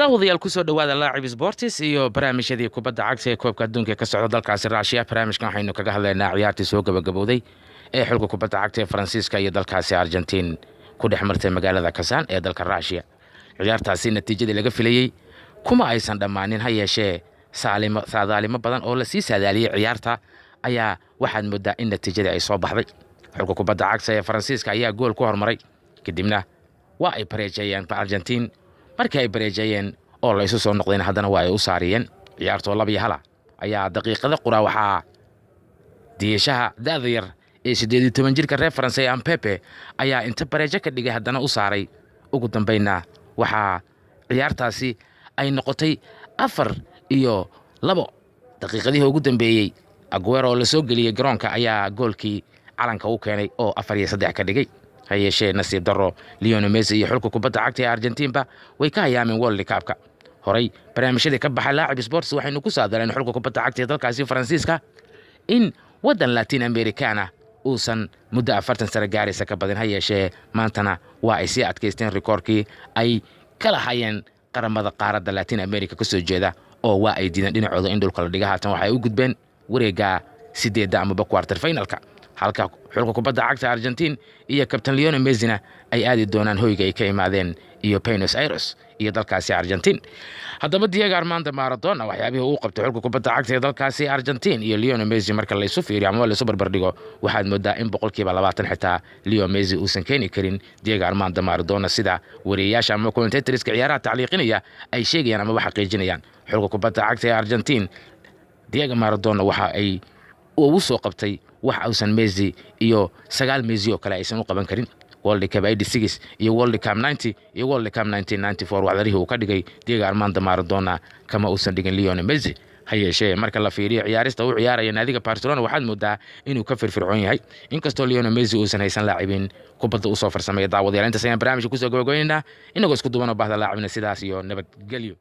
daawadayaal ku soo dhawaada laacib sports iyo barnaamijyadii kubadda cagta ee koobka adduunka ka socda dalkaasi Russia. barnaamijkan waxaynu kaga hadlaynaa ciyaartii soo gabagabowday ee xulka kubadda cagta ee Faransiiska iyo dalkaasi Argentina ku dhex martay magaalada Kazan ee dalka Russia. ciyaartaasi natiijadii laga filayay kuma aysan dhamaanin, ha yeeshee saadaalimo badan oo la sii saadaaliyay ciyaarta ayaa waxaad moodaa in natiijadii ay soo baxday. xulka kubadda cagta ee Faransiiska ayaa gool ku hormaray, kadibna waa ay bareejayeen Argentina. markii ay bareejayeen oo la isu soo noqdeen haddana waa ay u saariyeen ciyaartoo 2-1 ayaa daqiiqada qura waxaa diishaha da'da yar ee 18 jirka reer Faransa ee Mbappe ayaa inta bareejo ka dhigay haddana u saaray. ugu dambayna waxaa ciyaartaasi ay noqotay 4-2 daqiiqadii ugu dambeeyay. Aguero la soo geliyay garoonka ayaa goolkii calanka u keenay oo 4-3 ka dhigay. ha yeeshee nasiib darro Lionel Messi iyo xulka kubadda cagta ee Argentina way ka hayaameen World Cup-ka. horay barnaamijyada ka baxay laacib sports waxaynu ku saadaleen xulka kubadda cagta ee dalkaasi Faransiiska in wadan Latin Americana uusan muddo 40 sano gaaraysa ka badan. ha yeeshee maantana waa ay sii adkaysteen rikoorkii ay kala hayeen qaramada qaaradda Latin America ka soo jeeda oo waa ay diideen dhinacooda in dhulka la dhiga. haatan waxay u gudbeen wareega 8 ama quarter finalka, halka xulka kubadda cagta Argentina iyo kabtan Lionel Messi ay aadi doonaan hoyga ay ka imaadeen iyo Buenos Aires iyo dalkaasi Argentina. haddaba Diego Armando Maradona waxyaabihii uu qabtay xulka kubadda cagta ee dalkaasi Argentina iyo Lionel Messi marka la isu fiiriyo ama la isu barbardhigo, waxaad moodaa in 20% xitaa Lionel Messi uusan keeni karin Diego Armando Maradona sida wariyaasha ama commentatorska ciyaaraha tacliiqinaya ay sheegayaan ama xaqiijinayaan. xulka kubadda cagta ee Argentina Diego Maradona waxa ay uu soo qabtay wax uusan Messi iyo 9 Messi oo kale aysan u qaban karin. World Cup 86 iyo World Cup 90 iyo World Cup 1994 waxdarihii uu ka dhigay Diego Armando Maradona kama uusan dhigin Lionel Messi. ha yeeshee marka la fiiriyo ciyaarista uu ciyaaraya naadiga Barcelona waxaad moodaa inuu ka firfircoon yahay, inkastoo Lionel Messi uusan haysan laacibin kubadda u soo farsamay. daawadayaal intaas ayaan barnaamijka ku soo gabagabeynaa inagoo isku duwan oo baahda laacibina sidaas iyo nabadgelyo.